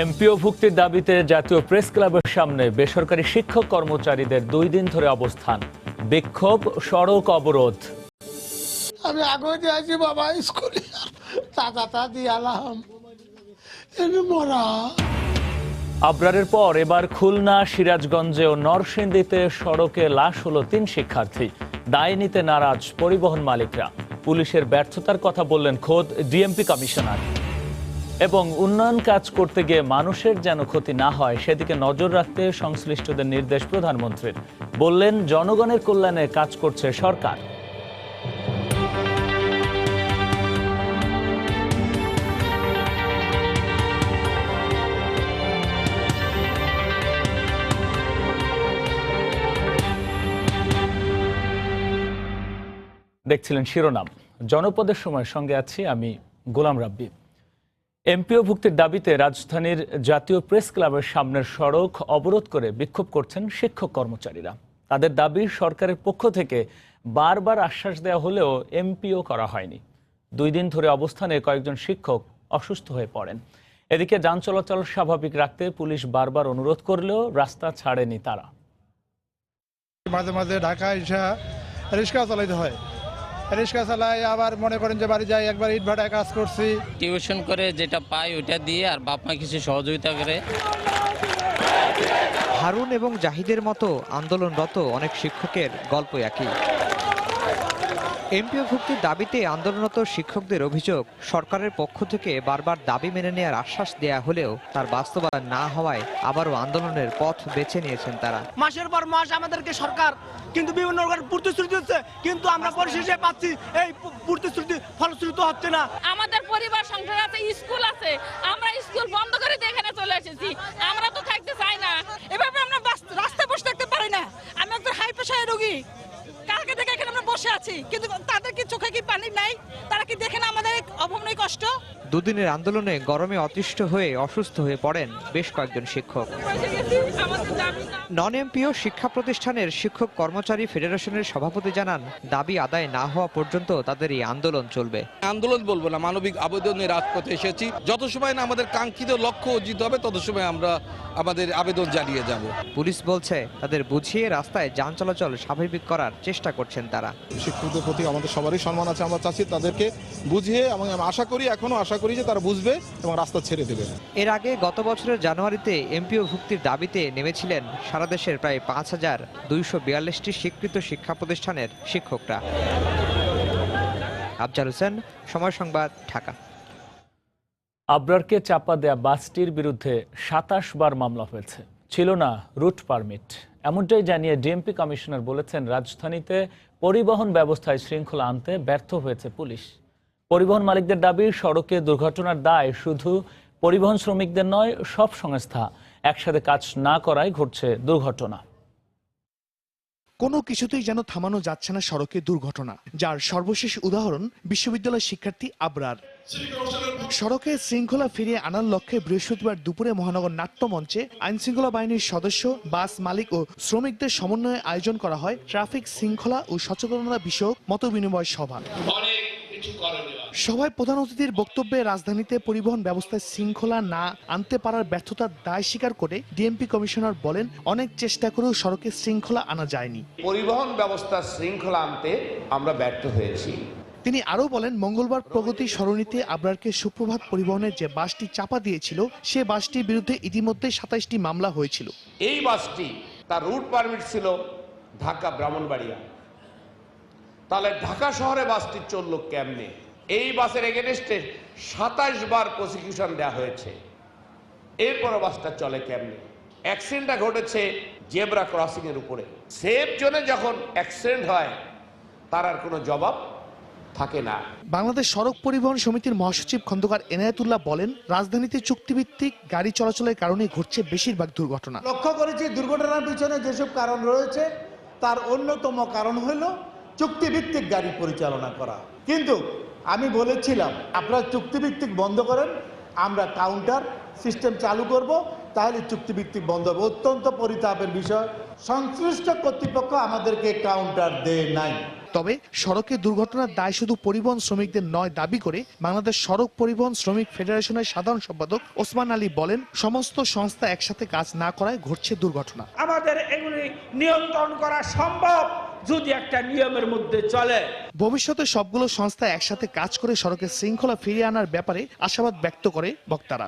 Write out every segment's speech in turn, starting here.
এমপিওভুক্তির দাবিতে জাতীয় প্রেস ক্লাবের সামনে বেসরকারি শিক্ষক কর্মচারীদের 2 দিন ধরে অবস্থান, বিক্ষোভ, সড়ক অবরোধ। আমি আগে যাইছি বাবা স্কুলে, টাকাটা দিয়ালাম মরা। আবরারের পর এবার খুলনা, সিরাজগঞ্জে ও নরসিংদীতে সড়কে লাশ হলো 3 শিক্ষার্থী। দায় নিতে নারাজ পরিবহন মালিকরা। পুলিশের ব্যর্থতার কথা বললেন খোদ ডিএমপি কমিশনার। এবং উন্নয়ন কাজ করতে গিয়ে মানুষের যেন ক্ষতি না হয় সেদিকে নজর রাখতে সংশ্লিষ্টদের নির্দেশ প্রধানমন্ত্রীর। বললেন, জনগণের কল্যাণে কাজ করছে সরকার। দেখছিলেন শিরোনাম। জনপদের সময় সঙ্গে আছি আমি গোলাম রাব্বি। এমপিওভুক্তির দাবিতে রাজধানীর জাতীয় প্রেস ক্লাবের সামনের সড়ক অবরোধ করে বিক্ষোভ করছেন শিক্ষক কর্মচারীরা। তাদের দাবি, সরকারের পক্ষ থেকে বারবার আশ্বাস দেওয়া হলেও এমপিও করা হয়নি। 2 দিন ধরে অবস্থানে কয়েকজন শিক্ষক অসুস্থ হয়ে পড়েন। এদিকে যান চলাচল স্বাভাবিক রাখতে পুলিশ বারবার অনুরোধ করলেও রাস্তা ছাড়েনি তারা। মাঝে মাঝে ঢাকা এসে রিক্সা চালাইতে হয়, রিক্সা চালাই আবার মনে করেন যে বাড়ি যাই, একবার ইট ভাটায় কাজ করছি। টিউশন করে যেটা পাই ওইটা দিয়ে আর বাপ মা কিছু সহযোগিতা করে। হারুন এবং জাহিদের মতো আন্দোলনরত অনেক শিক্ষকের গল্প একই। এমপিওভুক্তির দাবিতে আন্দোলনরত শিক্ষকদের অভিযোগ, সরকারের পক্ষ থেকে বারবার দাবি মেনে নেওয়ার আশ্বাস দেয়া হলেও তার বাস্তবায়ন না হওয়ায় আবারও আন্দোলনের পথ বেছে নিয়েছেন তারা। মাসের পর মাস আমাদেরকে সরকার কিন্তু বিভিন্ন প্রতিশ্রুতি দিচ্ছে, কিন্তু আমরা পরিশেষে পাচ্ছি এই প্রতিশ্রুতি ফলশ্রুত হচ্ছে না। আমাদের পরিবার সংসার আছে, স্কুল আছে, আমরা স্কুল বন্ধ করে এখানে চলে এসেছি। আমরা তো থাকতে চাই না, এভাবে আমরা রাস্তায় বসে থাকতে পারি না। আমি একজন হাই প্রেশারের রোগী, কালকে থেকে এখানে আমরা বসে আছি, কিন্তু তাদের কি চোখে কি পানি নাই? তারা কি দেখে না আমাদের অভাবনীয় কষ্ট? 2 দিনের আন্দোলনে গরমে অতিষ্ঠ হয়ে অসুস্থ হয়ে পড়েন বেশ কয়েকজন শিক্ষক। নন এমপিও শিক্ষা প্রতিষ্ঠানের শিক্ষক কর্মচারী ফেডারেশনের সভাপতি জানান, দাবি আদায় না হওয়া পর্যন্ত তাদের এই আন্দোলন চলবে। আন্দোলন বলবো না, মানবিক আবেদনের রাজপথে এসেছি। যত সময় না আমাদের কাঙ্ক্ষিত লক্ষ্য অর্জিত হবে তত সময় আমরা আমাদের আবেদন চালিয়ে যাব। পুলিশ বলছে, তাদের বুঝিয়ে রাস্তায় যান চলাচল স্বাভাবিক করার চেষ্টা করছেন তারা। শিক্ষকদের প্রতি আমাদের সবারই সম্মান আছে, আমরা চাচ্ছি তাদেরকে বুঝিয়ে, এবং এখনো আশা করি যে তারা বুঝবে এবং রাস্তা ছেড়ে দেবে। এর আগে গত বছরের জানুয়ারিতে এমপিওভুক্তির দাবিতে নেমেছিলেন সারা দেশের প্রায় 5242টি স্বীকৃত শিক্ষা প্রতিষ্ঠানের শিক্ষকরা। আফজাল হোসেন, সময় সংবাদ, ঢাকা। আবরারকে চাপা দেয়া বাসটির বিরুদ্ধে 27 বার মামলা হয়েছে, ছিল না রুট পারমিট। এমনটাই জানিয়ে ডিএমপি কমিশনার বলেছেন, রাজধানীতে পরিবহন ব্যবস্থায় শৃঙ্খলা আনতে ব্যর্থ হয়েছে পুলিশ। পরিবহন মালিকদের দাবি, সড়কে দুর্ঘটনার দায় শুধু পরিবহন শ্রমিকদের নয়, সব সংস্থা একসাথে কাজ না করায় ঘটছে দুর্ঘটনা। কোনো কিছুতেই যেন থামানো যাচ্ছে না সড়কে দুর্ঘটনা, যার সর্বশেষ উদাহরণ বিশ্ববিদ্যালয় শিক্ষার্থী আবরার। সড়কে শৃঙ্খলা ফিরিয়ে আনার লক্ষ্যে বৃহস্পতিবার দুপুরে মহানগর নাট্যমঞ্চে আইনশৃঙ্খলা বাহিনীর সদস্য, বাস মালিক ও শ্রমিকদের সমন্বয়ে আয়োজন করা হয় ট্রাফিক শৃঙ্খলা ও সচেতনতা বিষয়ক মতবিনিময় সভা। সভায় প্রধান অতিথির বক্তব্যে রাজধানীতে পরিবহন ব্যবস্থায় শৃঙ্খলা না আনতে পারার ব্যর্থতার দায় স্বীকার করে ডিএমপি কমিশনার বলেন, অনেক চেষ্টা করেও সড়কে শৃঙ্খলা আনা যায়নি। পরিবহন ব্যবস্থার শৃঙ্খলা আনতে আমরা ব্যর্থ হয়েছি। তিনি আরও বলেন, মঙ্গলবার প্রগতি সরণিতে আবরারকে সুপ্রভাত পরিবহনের যে বাসটি চাপা দিয়েছিল, সে বাসটির বিরুদ্ধে ইতিমধ্যে 27টি মামলা হয়েছিল। এই বাসটি তার রুট পারমিট ছিল ঢাকা ব্রাহ্মণবাড়িয়া, তাহলে ঢাকা শহরে বাসটি চললো কেমনে? এই বাসের এগেনস্টে 27 বার প্রসিকিউশন দেওয়া হয়েছে, এরপরও বাসটা চলে কেমনে? অ্যাক্সিডেন্টটা ঘটেছে জেব্রা ক্রসিং এর উপরে। সেফ জোনে যখন অ্যাক্সিডেন্ট হয় তার আর কোনো জবাব থাকে না। বাংলাদেশ সড়ক পরিবহন সমিতির মহাসচিব খন্দকার এনায়েতুল্লাহ বলেন, রাজধানীতে চুক্তিভিত্তিক গাড়ি চলাচলের কারণে ঘটছে বেশিরভাগ দুর্ঘটনা। লক্ষ্য করেছি দুর্ঘটনার পিছনে যেসব কারণ রয়েছে তার অন্যতম কারণ হলো চুক্তিভিত্তিক গাড়ি পরিচালনা করা। কিন্তু আমি বলেছিলাম, আপনারা চুক্তিভিত্তিক বন্ধ করেন, আমরা কাউন্টার সিস্টেম চালু করব, তাহলে চুক্তিভিত্তিক বন্ধ হবে। অত্যন্ত পরিতাপের বিষয়, সংশ্লিষ্ট কর্তৃপক্ষ আমাদেরকে কাউন্টার দেয় নাই। তবে সড়কে দুর্ঘটনার দায় শুধু পরিবহন শ্রমিকদের নয় দাবি করে বাংলাদেশ সড়ক পরিবহন শ্রমিক ফেডারেশনের সাধারণ সম্পাদক ওসমান আলী বলেন, সমস্ত সংস্থা একসাথে কাজ না করায় ঘটছে দুর্ঘটনা। আমাদের এগুলি নিয়ন্ত্রণ করা সম্ভব যদি একটা নিয়মের মধ্যে চলে। ভবিষ্যতে সবগুলো সংস্থা একসাথে কাজ করে সড়কের শৃঙ্খলা ফিরিয়ে আনার ব্যাপারে আশাবাদ ব্যক্ত করে বক্তারা।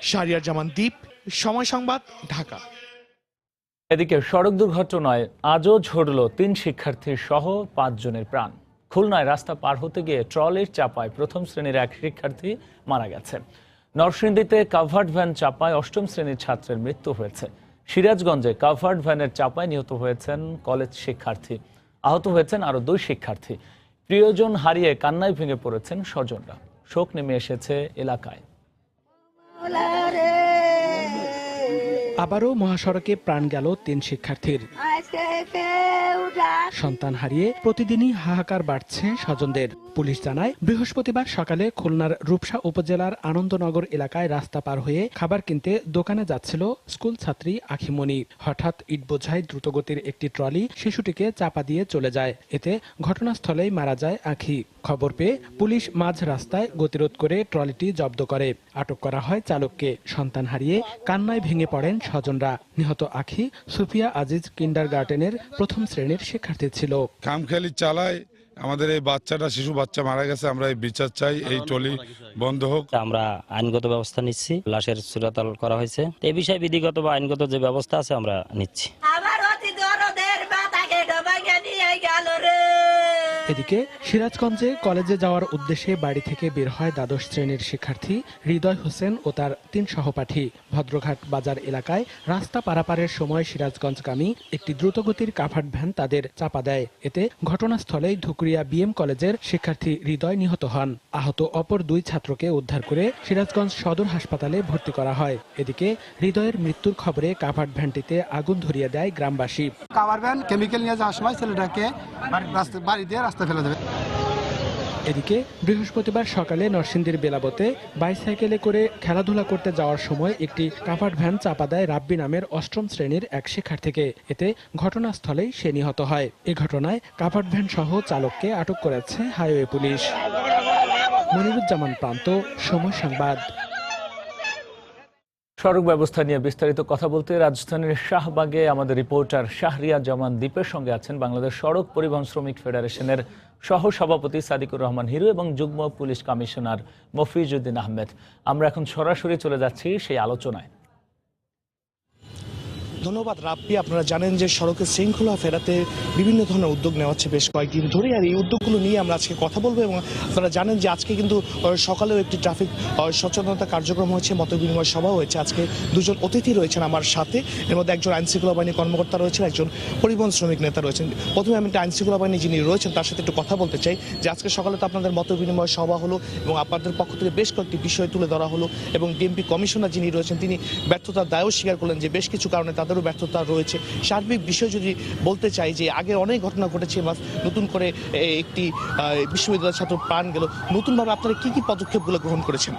শাহরিয়ার জামান দ্বীপ, সময় সংবাদ, ঢাকা। এদিকে সড়ক দুর্ঘটনায় আজও ঝরল 3 শিক্ষার্থী সহ 5 জনের প্রাণ। খুলনায় রাস্তা পার হতে গিয়ে ট্রলির চাপায় প্রথম শ্রেণীর এক শিক্ষার্থী মারা গেছে। নরসিংদীতে কাভার্ড ভ্যান চাপায় 8ম শ্রেণীর ছাত্রের মৃত্যু হয়েছে। সিরাজগঞ্জে কাভার্ড ভ্যানের চাপায় নিহত হয়েছেন কলেজ শিক্ষার্থী। আহত হয়েছেন আরও 2 শিক্ষার্থী। প্রিয়জন হারিয়ে কান্নায় ভেঙে পড়েছেন স্বজনরা। শোক নেমে এসেছে এলাকায়। আবারও মহাসড়কে প্রাণ গেল 3 শিক্ষার্থীর। সন্তান হারিয়ে প্রতিদিনই হাহাকার বাড়ছে স্বজনদের। পুলিশ জানায়, বৃহস্পতিবার সকালে খুলনার রূপসা উপজেলার আনন্দনগর এলাকায় রাস্তা পার হয়ে খাবার কিনতে দোকানে যাচ্ছিল স্কুল ছাত্রী আখিমণি। হঠাৎ ইটবোঝাই দ্রুতগতির একটি ট্রলি শিশুটিকে চাপা দিয়ে চলে যায়। এতে ঘটনাস্থলেই মারা যায় আখি। খবর পেয়ে পুলিশ মাঝ রাস্তায় গতিরোধ করে ট্রলিটি জব্দ করে। আটক করা হয় চালককে। সন্তান হারিয়ে কান্নায় ভেঙে পড়েন স্বজনরা। নিহত আখি সুফিয়া আজিজ কিন্ডারগার্টেনের 1ম শ্রেণীর শিক্ষার্থী ছিল। খামখেয়ালি চালায় আমাদের এই বাচ্চাটা, শিশু বাচ্চা মারা গেছে। আমরা এই বিচার চাই, এই ট্রলি বন্ধ হোক। আমরা আইনগত ব্যবস্থা নিচ্ছি। লাশের চূড়ান্ত করা হয়েছে। এই বিষয়ে বিধিগত বা আইনগত যে ব্যবস্থা আছে আমরা নিচ্ছি। এদিকে সিরাজগঞ্জে কলেজে যাওয়ার উদ্দেশ্যে বাড়ি থেকে বের হয় দ্বাদশ শ্রেণীর শিক্ষার্থী হৃদয় হোসেন ও তার 3 সহপাঠী। ভদ্রঘাট বাজার এলাকায় রাস্তা পারাপারের সময় সিরাজগঞ্জগামী একটি দ্রুতগতির কাভার্ড ভ্যান তাদের চাপা দেয়। এতে ঘটনাস্থলেই ধুকরিয়া বিএম কলেজের শিক্ষার্থী হৃদয় নিহত হন। আহত অপর 2 ছাত্রকে উদ্ধার করে সিরাজগঞ্জ সদর হাসপাতালে ভর্তি করা হয়। এদিকে হৃদয়ের মৃত্যুর খবরে কাভার্ড ভ্যানটিতে আগুন ধরিয়ে দেয় গ্রামবাসী। কাভার্ড ভ্যান কেমিক্যাল নিয়ে যাওয়ার সময় ছেলেটাকে বাড়ি দিয়ে রাস্তা ফেলে দেবে। এদিকে বৃহস্পতিবার সকালে নরসিংদীর বেলাবতে বাইসাইকেলে করে খেলাধুলা করতে যাওয়ার সময় একটি কাভার্ড ভ্যান চাপা দেয় রাব্বি নামের 8ম শ্রেণীর এক শিক্ষার্থীকে। এতে ঘটনাস্থলেই সে নিহত হয়। এ ঘটনায় কাভার্ড ভ্যান সহ চালককে আটক করেছে হাইওয়ে পুলিশ। মনিরুজ্জামান প্রান্ত, সময় সংবাদ। সড়ক ব্যবস্থা নিয়ে বিস্তারিত কথা বলতে রাজধানীর শাহবাগে আমাদের রিপোর্টার শাহরিয়া জামান দ্বীপের সঙ্গে আছেন বাংলাদেশ সড়ক পরিবহন শ্রমিক ফেডারেশনের সহসভাপতি সাদিকুর রহমান হিরু এবং যুগ্ম পুলিশ কমিশনার মফিজউদ্দিন আহমেদ। আমরা এখন সরাসরি চলে যাচ্ছি সেই আলোচনায়। ধন্যবাদ রাব্বি। আপনারা জানেন যে সড়কের শৃঙ্খলা ফেরাতে বিভিন্ন ধরনের উদ্যোগ নেওয়া হচ্ছে বেশ কয়েকদিন ধরে, আর এই উদ্যোগগুলো নিয়ে আমরা আজকে কথা বলবো। এবং আপনারা জানেন যে আজকে কিন্তু সকালেও একটি ট্রাফিক সচেতনতা কার্যক্রম হয়েছে, মতবিনিময় সভা হয়েছে। আজকে 2 জন অতিথি রয়েছেন আমার সাথে। এর মধ্যে একজন আইনশৃঙ্খলা বাহিনী কর্মকর্তা রয়েছেন, একজন পরিবহন শ্রমিক নেতা রয়েছেন। প্রথমে আমি আইনশৃঙ্খলা বাহিনী যিনি রয়েছেন তার সাথে একটু কথা বলতে চাই যে আজকে সকালে তো আপনাদের মতবিনিময় সভা হলো এবং আপনাদের পক্ষ থেকে বেশ কয়েকটি বিষয় তুলে ধরা হলো এবং ডিএমপি কমিশনার যিনি রয়েছেন তিনি ব্যর্থতার দায়ও স্বীকার করলেন যে বেশ কিছু কারণে তাদেরও ব্যর্থতা রয়েছে। সার্বিক বিষয় যদি বলতে চাই যে আগে অনেক ঘটনা ঘটেছে, নতুন করে একটি বিশ্ববিদ্যালয়ের ছাত্র প্রাণ গেল, নতুনভাবে আপনারা কি কি পদক্ষেপগুলো গ্রহণ করেছেন?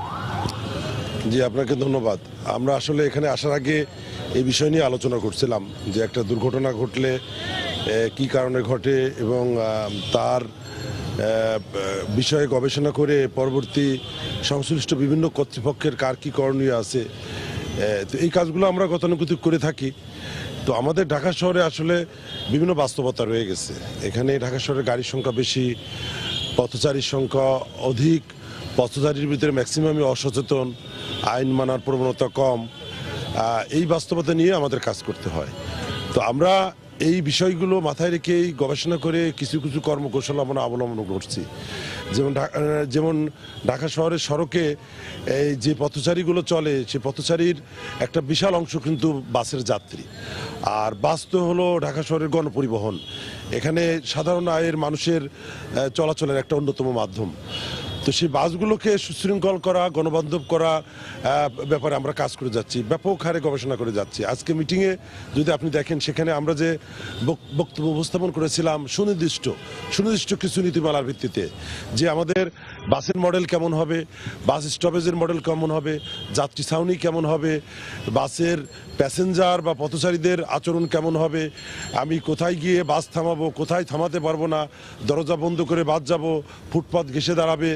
জি, আপনাকে ধন্যবাদ। আমরা আসলে এখানে আসার আগে এই বিষয় নিয়ে আলোচনা করছিলাম যে একটা দুর্ঘটনা ঘটলে কি কারণে ঘটে এবং তার বিষয়ে গবেষণা করে পরবর্তী সংশ্লিষ্ট বিভিন্ন কর্তৃপক্ষের কার কি করণীয় আছে, তো এই কাজগুলো আমরা গতানুগতিক করে থাকি। তো আমাদের ঢাকা শহরে আসলে বিভিন্ন বাস্তবতা রয়ে গেছে। এখানে ঢাকা শহরে গাড়ির সংখ্যা বেশি, পথচারীর সংখ্যা অধিক, পথচারীর ভিতরে ম্যাক্সিমামই অসচেতন, আইন মানার প্রবণতা কম। এই বাস্তবতা নিয়ে আমাদের কাজ করতে হয়। তো আমরা এই বিষয়গুলো মাথায় রেখেই গবেষণা করে কিছু কিছু কর্মকৌশল আমরা অবলম্বন করছি। যেমন ঢাকা শহরের সড়কে এই যে পথচারীগুলো চলে, সে পথচারীর একটা বিশাল অংশ কিন্তু বাসের যাত্রী। আর বাস তো হলো ঢাকা শহরের গণপরিবহন, এখানে সাধারণ আয়ের মানুষের চলাচলের একটা অন্যতম মাধ্যম। তো সেই বাসগুলোকে সুশৃঙ্খল করা, গণবান্ধব করা ব্যাপারে আমরা কাজ করে যাচ্ছি, ব্যাপক হারে গবেষণা করে যাচ্ছি। আজকে মিটিংয়ে যদি আপনি দেখেন, সেখানে আমরা যে বক্তব্য উপস্থাপন করেছিলাম সুনির্দিষ্ট কিছু নীতিমালার ভিত্তিতে, যে আমাদের বাসের মডেল কেমন হবে, বাস স্টপেজের মডেল কেমন হবে, যাত্রী ছাউনি কেমন হবে, বাসের প্যাসেঞ্জার বা পথচারীদের আচরণ কেমন হবে, আমি কোথায় গিয়ে বাস থামাবো, কোথায় থামাতে পারবো না, দরজা বন্ধ করে বাস যাব, ফুটপাত ঘেঁষে দাঁড়াবে,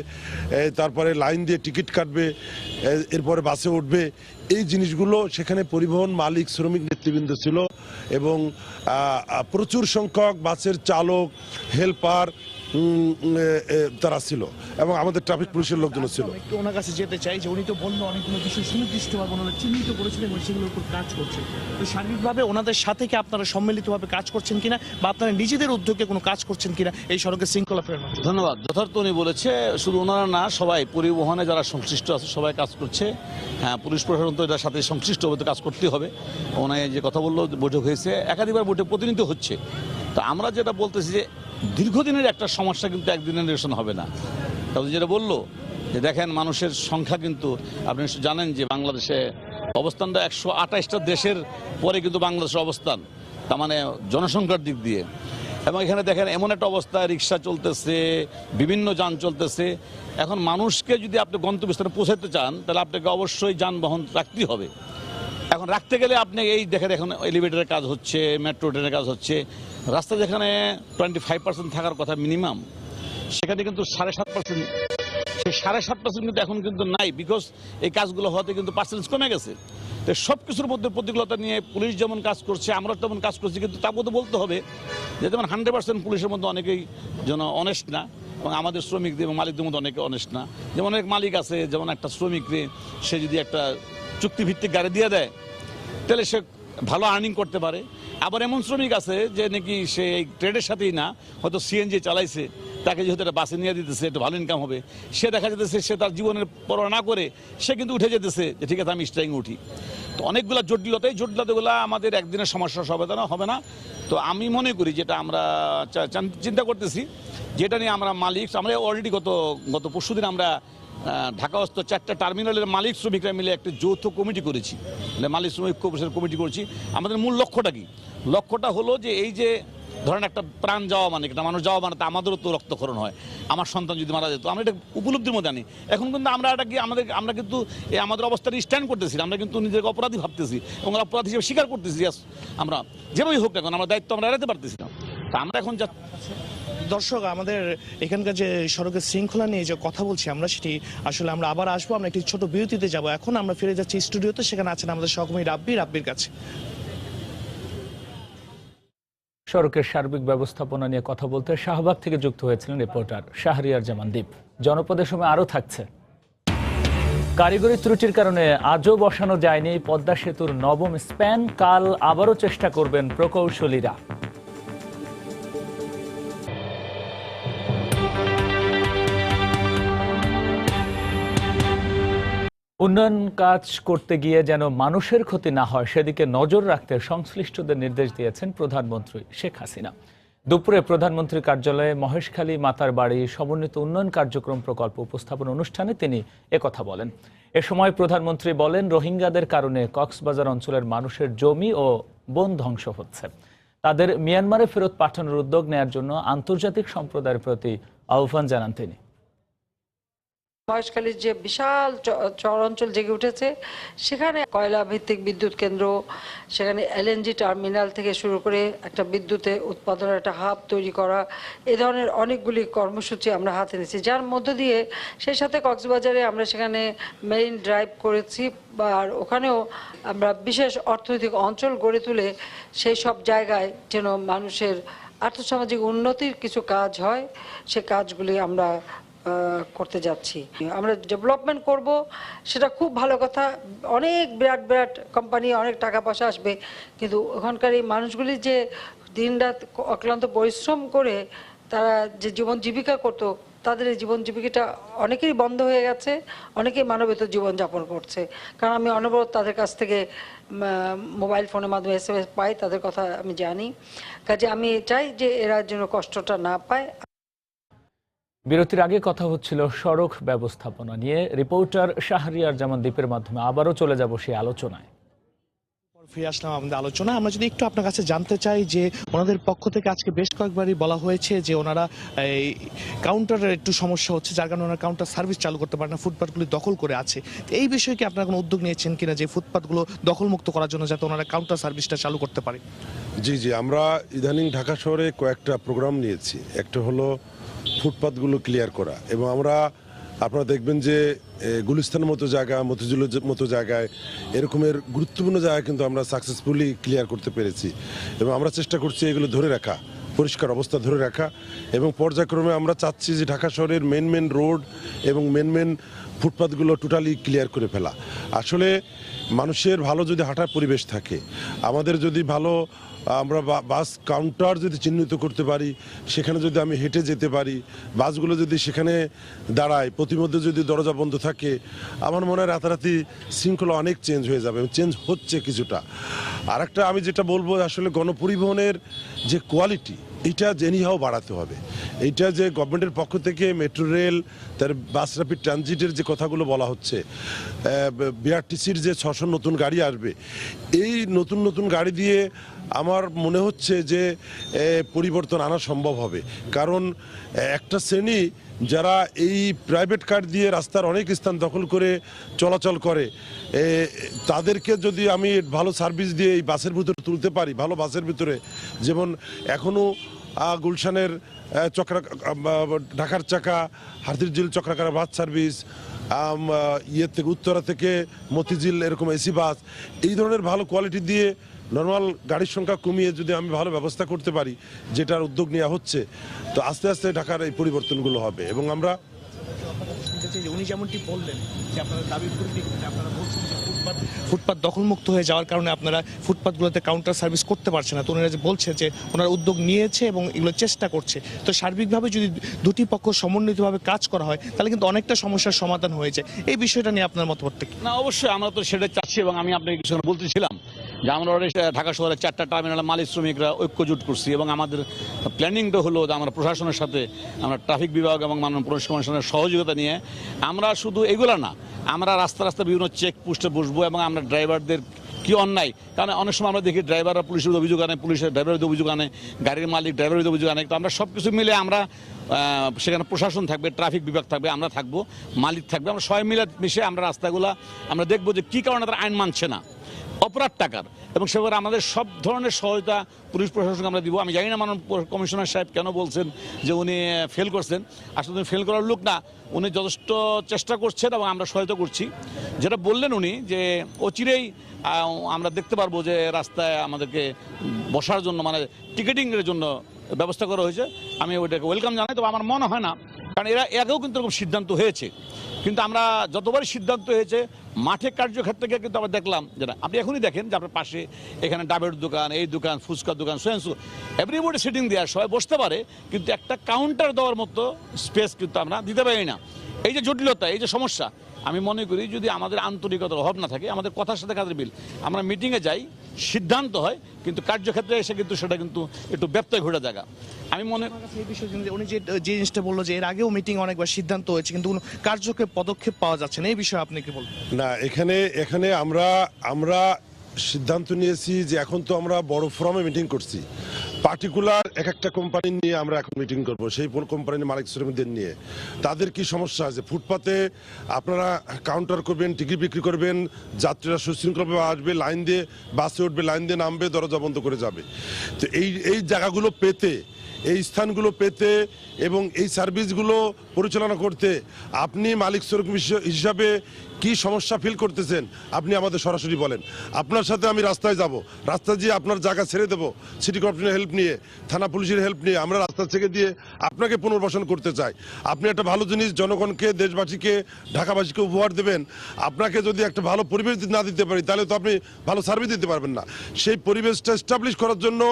তারপরে লাইন দিয়ে টিকিট কাটবে, এরপরে বাসে উঠবে, এই জিনিসগুলো সেখানে পরিবহন মালিক, শ্রমিক নেতৃবৃন্দ ছিল এবং প্রচুর সংখ্যক বাসের চালক, হেল্পার তারা ছিল এবং আমাদের ট্রাফিক পুলিশের লোকজন ছিল। একটু ওনার কাছে যেতে চাই যে উনি তো বললো অনেকগুলো বিষয় সুনির্দিষ্টভাবে ওনারা চিহ্নিত করেছিলেন এবং সেগুলোর উপর কাজ করছেন। তো সার্বিকভাবে ওনাদের সাথে কি আপনারা সম্মিলিতভাবে কাজ করছেন কিনা বা আপনারা নিজেদের উদ্যোগে কোনো কাজ করছেন কিনা এই সড়কের শৃঙ্খলা ফেরার মাধ্যমে? ধন্যবাদ। যথার্থ উনি বলেছে, শুধু ওনারা না, সবাই পরিবহনে যারা সংশ্লিষ্ট আছে সবাই কাজ করছে। হ্যাঁ, পুলিশ প্রশাসন তো এটার সাথে সংশ্লিষ্ট হবে, তো কাজ করতেই হবে। ওনায় যে কথা বললো, বৈঠক হয়েছে, একাধিকবার বৈঠক প্রতিনিধিত্ব হচ্ছে। তো আমরা যেটা বলতেছি যে দীর্ঘদিনের একটা সমস্যা কিন্তু একদিনের নিরসন হবে না। তবে যেটা বললো যে দেখেন, মানুষের সংখ্যা কিন্তু আপনি জানেন যে বাংলাদেশে অবস্থানটা 128টা দেশের পরে কিন্তু বাংলাদেশের অবস্থান, তার মানে জনসংখ্যার দিক দিয়ে। এবং এখানে দেখেন এমন একটা অবস্থা, রিক্সা চলতেছে, বিভিন্ন যান চলতেছে। এখন মানুষকে যদি আপনি গন্তব্যস্থানে পৌঁছাতে চান, তাহলে আপনাকে অবশ্যই যানবাহন রাখতেই হবে। এখন রাখতে গেলে আপনি এই দেখেন, এখন এলিভেটরের কাজ হচ্ছে, মেট্রো ট্রেনের কাজ হচ্ছে, রাস্তা যেখানে 25% থাকার কথা মিনিমাম, সেখানে কিন্তু 7.5%, সেই 7.5% কিন্তু এখন কিন্তু নাই, বিকজ এই কাজগুলো হওয়াতে কিন্তু পার্সেন্টেজ কমে গেছে। তো সব কিছুর মধ্যে প্রতিকূলতা নিয়ে পুলিশ যেমন কাজ করছে, আমরা তেমন কাজ করছি, কিন্তু তা মধ্যে বলতে হবে যে যেমন 100% পুলিশের মধ্যে অনেকেই যেন অনেস্ট না, এবং আমাদের শ্রমিকদের এবং মালিকদের মধ্যে অনেকে অনেস্ট না। যেমন অনেক মালিক আছে, যেমন একটা শ্রমিকরে সে যদি একটা চুক্তিভিত্তিক গাড়ি দিয়ে দেয়, তাহলে সে ভালো আর্নিং করতে পারে। আবার এমন শ্রমিক আছে যে নাকি সে এই ট্রেডের সাথেই না, হয়তো সিএনজি চালাইছে, তাকে যেহেতু একটা বাসে নিয়ে দিতেছে, একটু ভালো ইনকাম হবে, সে দেখা যেতেছে সে তার জীবনের পরোয়া না করে সে কিন্তু উঠে যেতেছে যে ঠিক আছে আমি স্ট্রাইং উঠি। তো অনেকগুলো জটিলতাগুলো আমাদের একদিনের সমস্যার সমাধান হবে না। তো আমি মনে করি যেটা আমরা চিন্তা করতেছি, যেটা নিয়ে আমরা আমরা অলরেডি গত পরশুদিন আমরা ঢাকাস্থ 4টা টার্মিনালের মালিক শ্রমিকরা মিলে একটা যৌথ কমিটি করেছি, মালিক শ্রমিক কমিটি করেছি। আমাদের মূল লক্ষ্যটা কি? লক্ষ্যটা হলো যে এই যে ধরেন একটা প্রাণ যাওয়া মানে, একটা মানুষ যাওয়া মানে, তা আমাদেরও তো রক্তক্ষরণ হয়। আমার সন্তান যদি মারা যেত, আমরা এটা উপলব্ধির মধ্যে আনি। এখন কিন্তু আমরা কিন্তু আমাদের অবস্থাটা স্ট্যান্ড করতেছি, আমরা কিন্তু নিজেকে অপরাধী ভাবতেছি এবং অপরাধী হিসেবে স্বীকার করতেছি। আমরা যেভাবেই হোক না কেন, আমরা দায়িত্ব আমরা এড়াতে পারতেছি না। তা আমরা এখন দর্শক, আমাদের এখানকার যে সড়কের শৃঙ্খলা নিয়ে যে কথা বলছি আমরা, সেটি আসলে আমরা আবার আসবো। আমরা একটি ছোট বিরতিতে যাব। এখন আমরা ফিরে যাচ্ছি স্টুডিওতে, সেখানে আছেন আমাদের সহকর্মী রাব্বির কাছে। সড়কের সার্বিক ব্যবস্থাপনা নিয়ে কথা বলতে শাহবাগ থেকে যুক্ত হয়েছিলেন রিপোর্টার শাহরিয়ার জামান দীপ। জনপদের সময় আরও থাকছে। কারিগরি ত্রুটির কারণে আজও বসানো যায়নি পদ্মা সেতুর নবম স্প্যান, কাল আবারও চেষ্টা করবেন প্রকৌশলীরা। উন্নয়ন কাজ করতে গিয়ে যেন মানুষের ক্ষতি না হয়, সেদিকে নজর রাখতে সংশ্লিষ্টদের নির্দেশ দিয়েছেন প্রধানমন্ত্রী শেখ হাসিনা। দুপুরে প্রধানমন্ত্রীর কার্যালয়ে মহেশখালী মাতার বাড়ি সমন্বিত উন্নয়ন কার্যক্রম প্রকল্প উপস্থাপন অনুষ্ঠানে তিনি একথা বলেন। এ সময় প্রধানমন্ত্রী বলেন, রোহিঙ্গাদের কারণে কক্সবাজার অঞ্চলের মানুষের জমি ও বন ধ্বংস হচ্ছে। তাদের মিয়ানমারে ফেরত পাঠানোর উদ্যোগ নেয়ার জন্য আন্তর্জাতিক সম্প্রদায়ের প্রতি আহ্বান জানান তিনি। মহেশখালীর যে বিশাল চর অঞ্চল জেগে উঠেছে, সেখানে কয়লা ভিত্তিক বিদ্যুৎ কেন্দ্র, সেখানে এলএনজি টার্মিনাল থেকে শুরু করে একটা বিদ্যুতে উৎপাদনের একটা হাব তৈরি করা, এ ধরনের অনেকগুলি কর্মসূচি আমরা হাতে নিয়েছি, যার মধ্য দিয়ে সেই সাথে কক্সবাজারে আমরা সেখানে মেরিন ড্রাইভ করেছি, আর ওখানেও আমরা বিশেষ অর্থনৈতিক অঞ্চল গড়ে তুলে সেই সব জায়গায় যেন মানুষের আর্থসামাজিক উন্নতির কিছু কাজ হয়, সে কাজগুলি আমরা করতে যাচ্ছি। আমরা ডেভেলপমেন্ট করব, সেটা খুব ভালো কথা, অনেক বিরাট বিরাট কোম্পানি, অনেক টাকা পয়সা আসবে, কিন্তু ওখানকার এই মানুষগুলি যে দিনরাত অক্লান্ত পরিশ্রম করে তারা যে জীবন জীবিকা করতো, তাদের এই জীবন জীবিকাটা অনেকেরই বন্ধ হয়ে গেছে, অনেকেই মানবেতর জীবনযাপন করছে। কারণ আমি অনবরত তাদের কাছ থেকে মোবাইল ফোনের মাধ্যমে SMS পাই, তাদের কথা আমি জানি। কাজে আমি চাই যে এরা যেন কষ্টটা না পায়। বিরতির আগে কথা হচ্ছিল সড়ক ব্যবস্থাপনা নিয়ে। রিপোর্টার শাহরিয়ার জামান দ্বীপের মাধ্যমে আবারও চলে যাব সেই আলোচনায়। ফিরে আসলাম আমাদের আলোচনা। আমরা যদি একটু আপনার কাছে জানতে চাই যে ওনাদের পক্ষ থেকে আজকে বেশ কয়েকবারই বলা হয়েছে যে ওনারা এই কাউন্টারের একটু সমস্যা হচ্ছে, যার কারণে ওনারা কাউন্টার সার্ভিস চালু করতে পারে না, ফুটপাথগুলি দখল করে আছে। তো এই বিষয়ে কি আপনারা কোনো উদ্যোগ নিয়েছেন কিনা যে ফুটপাথগুলো দখলমুক্ত করার জন্য, যাতে ওনারা কাউন্টার সার্ভিসটা চালু করতে পারে? জি জি, আমরা ইদানিং ঢাকা শহরে কয়েকটা প্রোগ্রাম নিয়েছি। একটা হলো ফুটপাথগুলো ক্লিয়ার করা, এবং আমরা আপনারা দেখবেন যে গুলিস্তানের মতো জায়গা, মতিঝিলের মতো জায়গায় এরকমের গুরুত্বপূর্ণ জায়গা কিন্তু আমরা সাকসেসফুলি ক্লিয়ার করতে পেরেছি, এবং আমরা চেষ্টা করছি এগুলো ধরে রাখা, পরিষ্কার অবস্থা ধরে রাখা, এবং পর্যায়ক্রমে আমরা চাচ্ছি যে ঢাকা শহরের মেন রোড এবং মেন ফুটপাথগুলো টোটালি ক্লিয়ার করে ফেলা। আসলে মানুষের ভালো যদি হাঁটার পরিবেশ থাকে, আমাদের যদি ভালো আমরা বাস কাউন্টার যদি চিহ্নিত করতে পারি, সেখানে যদি আমি হেঁটে যেতে পারি, বাসগুলো যদি সেখানে দাঁড়ায়, প্রতিমধ্যে যদি দরজা বন্ধ থাকে, আমার মনে হয় রাতারাতি শৃঙ্খলা অনেক চেঞ্জ হয়ে যাবে, চেঞ্জ হচ্ছে কিছুটা। আর একটা আমি যেটা বলবো, আসলে গণপরিবহনের যে কোয়ালিটি, এইটা জেনিহাও বাড়াতে হবে। এইটা যে গভর্নমেন্টের পক্ষ থেকে মেট্রো রেল, তার বাস র্যাপিড ট্রানজিটের যে কথাগুলো বলা হচ্ছে, বিআরটিসির যে 600 নতুন গাড়ি আসবে, এই নতুন গাড়ি দিয়ে আমার মনে হচ্ছে যে পরিবর্তন আনা সম্ভব হবে। কারণ একটা শ্রেণী যারা এই প্রাইভেট কার দিয়ে রাস্তার অনেক স্থান দখল করে চলাচল করে, তাদেরকে যদি আমি ভালো সার্ভিস দিয়ে এই বাসের ভিতরে তুলতে পারি, ভালো বাসের ভিতরে, যেমন এখনও গুলশানের ঢাকার চাকা, হাতিরঝিল চক্রাকার বাস সার্ভিস, থেকে উত্তরা থেকে মতিঝিল এরকম এসি বাস, এই ধরনের ভালো কোয়ালিটি দিয়ে নর্মাল গাড়ির সংখ্যা কমিয়ে যদি আমি ভালো ব্যবস্থা করতে পারি, যেটার উদ্যোগ নেওয়া হচ্ছে, তো আস্তে আস্তে ঢাকার এই পরিবর্তনগুলো হবে। এবং আমরা উনি যেমনটি বললেন যে আপনারা দাবির পরিপ্রেক্ষিতে আপনারা বলছেন যে ফুটপাথ দখলমুক্ত হয়ে যাওয়ার কারণে আপনারা ফুটপাথগুলোতে কাউন্টার সার্ভিস করতে পারছে না। তো ওনারা যে বলছে যে ওনারা উদ্যোগ নিয়েছে এবং এগুলো চেষ্টা করছে, তো সার্বিকভাবে যদি দুটি পক্ষ সমন্বিতভাবে কাজ করা হয়, তাহলে কিন্তু অনেকটা সমস্যার সমাধান হয়েছে। এই বিষয়টা নিয়ে আপনার মতামত কি? না, অবশ্যই আমরা তো সেটা চাচ্ছি, এবং আমি আপনাকে কিছু বলতেছিলাম যে আমরা ঢাকা শহরের 4টা টার্মিনালে মালিক শ্রমিকরা ঐক্যজোট করছি, এবং আমাদের প্ল্যানিংটা হলো যে আমরা প্রশাসনের সাথে, আমরা ট্রাফিক বিভাগ এবং মাননীয় পুলিশ কমিশনের সহযোগিতা নিয়ে আমরা শুধু এগুলো না, আমরা রাস্তা বিভিন্ন চেকপোস্টে বসবো, এবং আমরা ড্রাইভারদের কি অন্যায়, কারণ অনেক সময় আমরা দেখি ড্রাইভাররা পুলিশের অভিযোগ আনে, পুলিশের ড্রাইভারের অভিযোগ আনে, গাড়ির মালিক ড্রাইভারের অভিযোগ আনে। তো আমরা সব কিছু মিলে আমরা সেখানে প্রশাসন থাকবে, ট্রাফিক বিভাগ থাকবে, আমরা থাকবো, মালিক থাকবে, আমরা সবাই মিশে আমরা রাস্তাগুলো আমরা দেখবো যে কী কারণে তারা আইন মানছে না, অপরাধ টাকার, এবং সেভাবে আমাদের সব ধরনের সহায়তা পুলিশ প্রশাসনকে আমরা দিব। আমি জানি না মাননীয় কমিশনার সাহেব কেন বলছেন যে উনি ফেল করছেন। আসলে উনি ফেল করার লোক না, উনি যথেষ্ট চেষ্টা করছেন এবং আমরা সহায়তা করছি। যেটা বললেন উনি যে অচিরেই আমরা দেখতে পারবো যে রাস্তায় আমাদেরকে বসার জন্য, মানে টিকেটিংয়ের জন্য ব্যবস্থা করা হয়েছে, আমি ওইটাকে ওয়েলকাম জানাই। তবে আমার মনে হয় না, কারণ এরা আগেও কিন্তু এরকম সিদ্ধান্ত হয়েছে, কিন্তু আমরা যতবারই সিদ্ধান্ত হয়েছে মাঠে কার্যক্ষেত্রে গিয়ে কিন্তু আমরা দেখলাম যে না, আপনি এখনই দেখেন যে আপনার পাশে এখানে ডাবের দোকান, এই দোকান, ফুচকার দোকান, সোয়েন্সু, এভরিবডি সিটিং দেওয়ার, সবাই বসতে পারে, কিন্তু একটা কাউন্টার দেওয়ার মতো স্পেস কিন্তু আমরা দিতে পারি না। এই যে জটিলতা, এই যে সমস্যা, আমি মনে করি যদি আমাদের আন্তরিকতার অভাব না থাকে, আমাদের কথার সাথে কাজের মিল, আমরা মিটিংয়ে যাই, সিদ্ধান্ত হয়, কিন্তু কার্যক্ষেত্রে এসে কিন্তু সেটা কিন্তু একটু ব্যত্যয় ঘটে জায়গা। আমি মনে এই বিষয়ে উনি যে জিনিসটা বললো যে এর আগেও মিটিং অনেকবার সিদ্ধান্ত হয়েছে, কিন্তু কোনো কার্যকর পদক্ষেপ পাওয়া যাচ্ছে না, এই বিষয়ে আপনি কি বলবেন? না, এখানে আমরা সিদ্ধান্ত নিয়েছি যে এখন তো আমরা বড় ফোরামে মিটিং করছি, পার্টিকুলার একটা কোম্পানি নিয়ে আমরা এখন মিটিং করব, সেই কোম্পানির মালিক শ্রমিকদের নিয়ে, তাদের কি সমস্যা আছে। ফুটপাতে আপনারা কাউন্টার করবেন, টিকিট বিক্রি করবেন, যাত্রীরা সুশৃঙ্খলভাবে আসবে, লাইন দিয়ে বাসে উঠবে, লাইন দিয়ে নামবে, দরজা বন্ধ করে যাবে। তো এই জায়গাগুলো পেতে, এই স্থানগুলো পেতে এবং এই সার্ভিসগুলো পরিচালনা করতে আপনি মালিক শ্রমিক হিসাবে কি সমস্যা ফিল করতেছেন, আপনি আমাদের সরাসরি বলেন। আপনার সাথে আমি রাস্তায় যাব, রাস্তা দিয়ে আপনার জায়গা ছেড়ে দেবো, সিটি কর্পোরেশনের হেল্প নিয়ে, থানা পুলিশের হেল্প নিয়ে আমরা রাস্তা থেকে দিয়ে আপনাকে পুনর্বাসন করতে চাই। আপনি একটা ভালো জিনিস জনগণকে, দেশবাসীকে, ঢাকাবাসীকে উপহার দেবেন। আপনাকে যদি একটা ভালো পরিবেশ না দিতে পারি, তাহলে তো আপনি ভালো সার্ভিস দিতে পারবেন না। সেই পরিবেশটা এস্টাবলিশ করার জন্য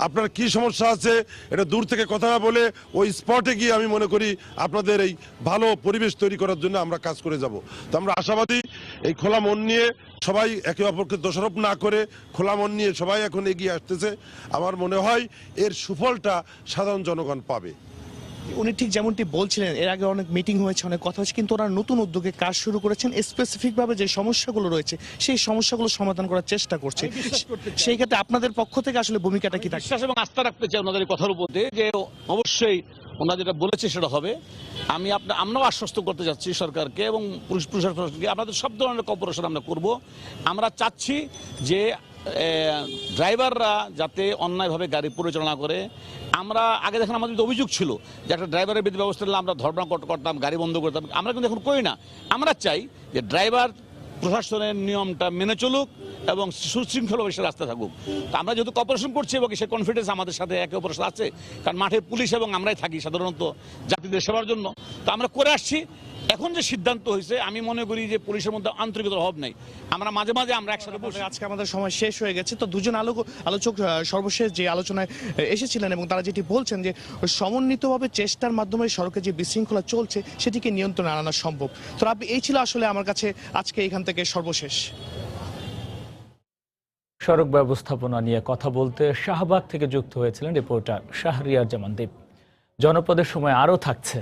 আপনার কি সমস্যা আছে, এটা দূর থেকে কথা না বলে ওই স্পটে গিয়ে আমি মনে করি আপনাদের এই ভালো পরিবেশ তৈরি করার জন্য আমরা কাজ করে যাব। তো আমরা আশাবাদী, এই খোলা মন নিয়ে সবাই একে অপরকে দোষারোপ না করে খোলা মন নিয়ে সবাই এখন এগিয়ে আসতেছে। আমার মনে হয় এর সুফলটা সাধারণ জনগণ পাবে। উনি ঠিক যেমনটি বলছিলেন, এর আগে অনেক মিটিং হয়েছে, অনেক কথা হয়েছে, কিন্তু ওনারা নতুন উদ্যোগে কাজ শুরু করেছেন। স্পেসিফিকভাবে যে সমস্যাগুলো রয়েছে সেই সমস্যাগুলো সমাধান করার চেষ্টা করছে। সেই ক্ষেত্রে আপনাদের পক্ষ থেকে আসলে ভূমিকাটা কি থাকে? বিশ্বাস এবং আস্থা রাখতে চাই ওনাদের এই কথার উপর যে অবশ্যই ওনারা যেটা বলেছে সেটা হবে। আমরাও আশ্বস্ত করতে যাচ্ছি সরকারকে এবং পুলিশ প্রশাসনকে, আপনাদের সব ধরনের কর্পোরেশন আমরা করব। আমরা চাচ্ছি যে ড্রাইভাররা যাতে অন্যায়ভাবে গাড়ি পরিচালনা করে। আমরা আগে দেখেন আমাদের অভিযোগ ছিল যে একটা ড্রাইভারের বিধি ব্যবস্থা নিলে আমরা ধর্ণা করতাম, গাড়ি বন্ধ করতাম। আমরা কিন্তু এখন করি না। আমরা চাই যে ড্রাইভার প্রশাসনের নিয়মটা মেনে চলুক এবং সুশৃঙ্খলভাবে সে রাস্তায় থাকুক। তো আমরা যেহেতু কর্পোরেশন করছি এবং সে কনফিডেন্স আমাদের সাথে একে অপরের সাথে আছে, কারণ মাঠে পুলিশ এবং আমরাই থাকি সাধারণত যাত্রীদের সেবার জন্য। তো আমরা করে আসছি। এখন যে সিদ্ধান্ত হয়েছে আমি মনে করি যে পুলিশের মধ্যে আন্তরিকতার অভাব নেই। আমরা মাঝে মাঝে আমরা একসাথে বসে। আজকে আমাদের সময় শেষ হয়ে গেছে, তো দুজন আলোচক সর্বশেষ যে আলোচনায় এসেছিলেন এবং তারা যেটি বলছেন যে সমন্বিতভাবে চেষ্টার মাধ্যমে সড়কে যে বিশৃঙ্খলা চলছে সেটিকে নিয়ন্ত্রণে আনা সম্ভব। তো এই ছিল আসলে আমার কাছে আজকে এখান থেকে সর্বশেষ। সড়ক ব্যবস্থাপনা নিয়ে কথা বলতে শাহবাগ থেকে যুক্ত হয়েছিলেন রিপোর্টার শাহরিয়ার জামান দীপ। জনপদের সময় আরও থাকছে।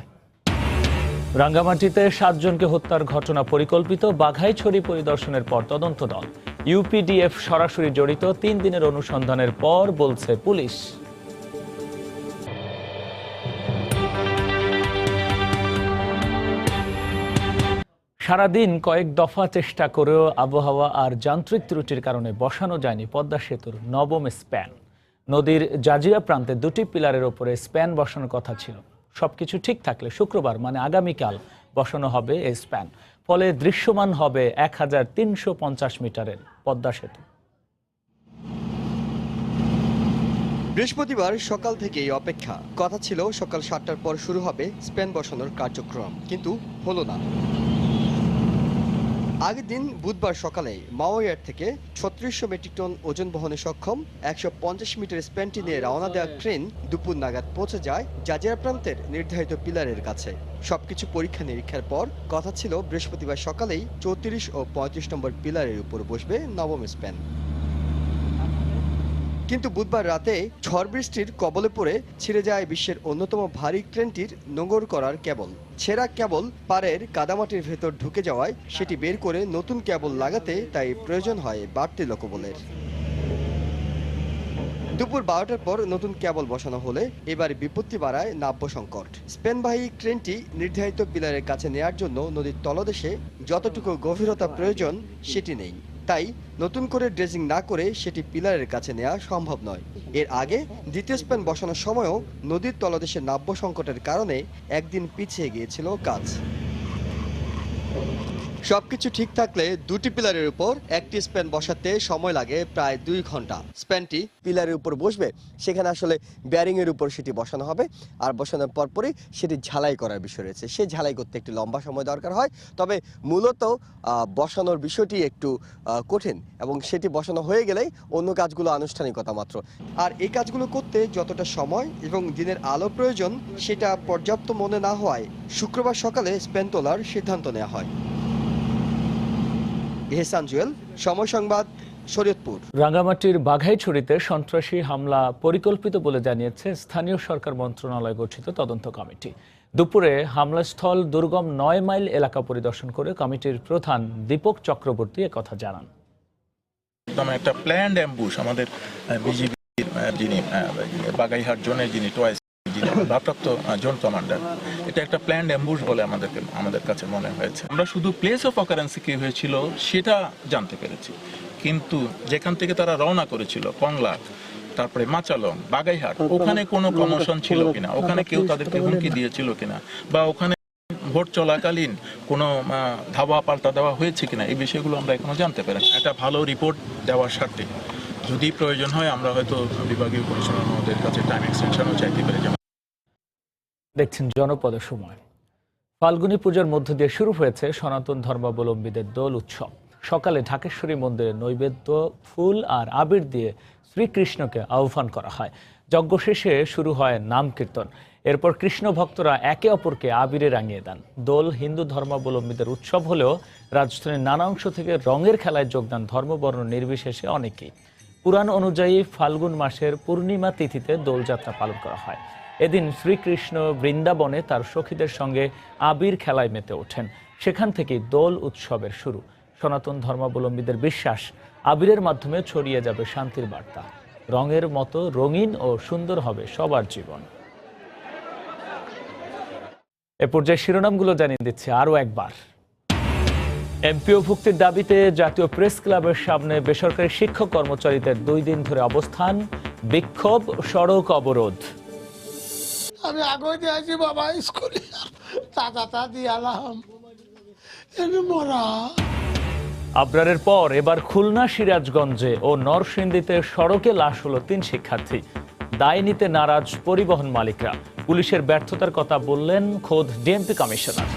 রাঙ্গামাটিতে 7 জনকে হত্যার ঘটনা পরিকল্পিত, বাঘাইছড়ি পরিদর্শনের পর তদন্ত দল। ইউপিডিএফ সরাসরি জড়িত, 3 দিনের অনুসন্ধানের পর বলছে পুলিশ। সারাদিন কয়েক দফা চেষ্টা করেও আবহাওয়া আর যান্ত্রিক ত্রুটির কারণে বসানো যায়নি পদ্মা সেতুর নবম স্প্যান। নদীর জাজিরা প্রান্তে 2টি পিলারের ওপরে স্প্যান বসানোর কথা ছিল। সবকিছু ঠিক থাকলে শুক্রবার মানে আগামীকাল বসানো হবে এই স্প্যান। ফলে দৃশ্যমান হবে 1350 মিটারের পদ্মা সেতু। বৃহস্পতিবার সকাল থেকেই অপেক্ষা। কথা ছিল সকাল 7টার পর শুরু হবে স্প্যান বসানোর কার্যক্রম, কিন্তু হলো না। আগের দিন বুধবার সকালে মাওয়াইয়ার থেকে 3600 মেট্রিক টন ওজন বহনে সক্ষম 150 মিটার স্প্যানটি নিয়ে রওনা দেওয়া ট্রেন দুপুর নাগাদ পৌঁছে যায় জাজিরা প্রান্তের নির্ধারিত পিলারের কাছে। সবকিছু পরীক্ষা নিরীক্ষার পর কথা ছিল বৃহস্পতিবার সকালেই 34 ও 35 নম্বর পিলারের উপর বসবে নবম স্প্যান। কিন্তু বুধবার রাতে ঝড় বৃষ্টির কবলে পড়ে ছিঁড়ে যায় বিশ্বের অন্যতম ভারী ট্রেনটির নোঙর করার কেবল। ছেঁড়া কেবল পাড়ের কাদামাটির ভেতর ঢুকে যাওয়ায় সেটি বের করে নতুন কেবল লাগাতে তাই প্রয়োজন হয় বাড়তি লোকবলের। দুপুর 12টার পর নতুন কেবল বসানো হলে এবার বিপত্তি বাড়ায় নাব্য সংকট। স্পেনবাহী ট্রেনটি নির্ধারিত পিলারের কাছে নেয়ার জন্য নদীর তলদেশে যতটুকু গভীরতা প্রয়োজন সেটি নেই। তাই নতুন করে ড্রেজিং না করে সেটি পিলারের কাছে নেওয়া সম্ভব নয়। এর আগে দ্বিতীয় স্প্যান বসানোর সময়ও নদীর তলদেশে নাব্য সংকটের কারণে একদিন পিছিয়ে গিয়েছিল কাজ। সবকিছু ঠিক থাকলে 2টি পিলারের উপর একটি স্প্যান বসাতে সময় লাগে প্রায় 2 ঘন্টা। স্প্যানটি পিলারের উপর বসবে, সেখানে আসলে ব্যারিংয়ের উপর সেটি বসানো হবে, আর বসানোর পরপরই সেটি ঝালাই করার বিষয় রয়েছে। সেই ঝালাই করতে একটু লম্বা সময় দরকার হয়, তবে মূলত বসানোর বিষয়টি একটু কঠিন এবং সেটি বসানো হয়ে গেলেই অন্য কাজগুলো আনুষ্ঠানিকতা মাত্র। আর এই কাজগুলো করতে যতটা সময় এবং দিনের আলো প্রয়োজন সেটা পর্যাপ্ত মনে না হওয়ায় শুক্রবার সকালে স্প্যান তোলার সিদ্ধান্ত নেওয়া হয়। এহসান জুয়েল, সময় সংবাদ, শরীয়তপুর। রাঙ্গামাটির বাঘাইছড়িতে সন্ত্রাসী হামলা পরিকল্পিত বলে জানিয়েছে স্থানীয় সরকার মন্ত্রণালয় গঠিত তদন্ত কমিটি। দুপুরে হামলাস্থল দুর্গম 9 মাইল এলাকা পরিদর্শন করে কমিটির প্রধান দীপক চক্রবর্তী একথা জানান। একটা প্ল্যান্ড অ্যাম্বুশ আমাদের বিজিবির যিনি বাগাইহাট জোনের যিনি ভারপ্রাপ্ত জোন কমান্ডার, এটা একটা প্ল্যান্ড অ্যাম্বুশ বলে আমাদের কাছে মনে হয়েছে। আমরা শুধু প্লেস অফ অকারেন্সি কি হয়েছিল সেটা জানতে পেরেছি, কিন্তু যেখান থেকে তারা রওনা করেছিল কংলা, তারপরে মাচালং, বাগাইহাট, ওখানে কোনো কমিশন ছিল কিনা, ওখানে কেউ তাদেরকে হুমকি দিয়েছিল কিনা, বা ওখানে ভোট চলাকালীন কোনো ধাওয়া পাল্টা দেওয়া হয়েছে কিনা, এই বিষয়গুলো আমরা এখনো জানতে পারিনি। একটা ভালো রিপোর্ট দেওয়ার স্বার্থে যদি প্রয়োজন হয় আমরা হয়তো বিভাগীয় কমিশনার মহোদয়ের কাছে টাইম এক্সটেনশনও চাইতে পারি। দেখছেন জনপদের সময়। ফাল্গুনী পূজার মধ্য দিয়ে শুরু হয়েছে সনাতন ধর্মাবলম্বীদের দোল উৎসব। সকালে ঢাকেশ্বরী মন্দিরে নৈবেদ্য, ফুল আর আবির দিয়ে শ্রীকৃষ্ণকে আহ্বান করা হয়। যজ্ঞ শেষে শুরু হয় নাম কীর্তন। এরপর কৃষ্ণ ভক্তরা একে অপরকে আবিরে রাঙিয়ে দেন। দোল হিন্দু ধর্মাবলম্বীদের উৎসব হলেও রাজধানীর নানা অংশ থেকে রঙের খেলায় যোগদান ধর্মবর্ণ নির্বিশেষে অনেকেই। পুরাণ অনুযায়ী ফাল্গুন মাসের পূর্ণিমা তিথিতে দোলযাত্রা পালন করা হয়। এদিন শ্রীকৃষ্ণ বৃন্দাবনে তার সখীদের সঙ্গে আবির খেলায় মেতে ওঠেন। সেখান থেকেই দোল উৎসবের শুরু। সনাতন ধর্মাবলম্বীদের বিশ্বাস, আবিরের মাধ্যমে ছড়িয়ে যাবে শান্তির বার্তা। রঙের মতো রঙিন ও সুন্দর হবে সবার জীবন। এ পর্যায়ে শিরোনামগুলো জানিয়ে দিচ্ছে আরও একবার। এমপিওভুক্তির দাবিতে জাতীয় প্রেস ক্লাবের সামনে বেসরকারি শিক্ষক কর্মচারীদের 2 দিন ধরে অবস্থান, বিক্ষোভ, সড়ক অবরোধ। আমি আগে দিয়েছি বাবা স্কুলে, টাকাটা দিয়ালাম, মরা। আবরারের পর এবার খুলনা, সিরাজগঞ্জে ও নরসিংদীতে সড়কে লাশ হলো 3 শিক্ষার্থী। দায় নিতে নারাজ পরিবহন মালিকরা। পুলিশের ব্যর্থতার কথা বললেন খোদ ডিএমপি কমিশনার।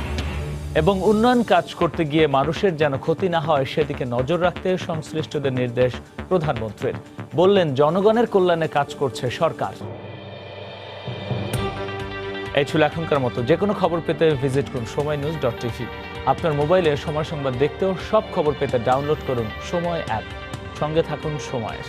এবং উন্নয়ন কাজ করতে গিয়ে মানুষের যেন ক্ষতি না হয় সেদিকে নজর রাখতে সংশ্লিষ্টদের নির্দেশ প্রধানমন্ত্রীর। বললেন, জনগণের কল্যাণে কাজ করছে সরকার। এই ছিল এখনকার মতো। যে কোনো খবর পেতে ভিজিট করুন সময়নিউজ.tv। আপনার মোবাইলে সময় সংবাদ দেখতেও সব খবর পেতে ডাউনলোড করুন সময় অ্যাপ। সঙ্গে থাকুন সময়ের।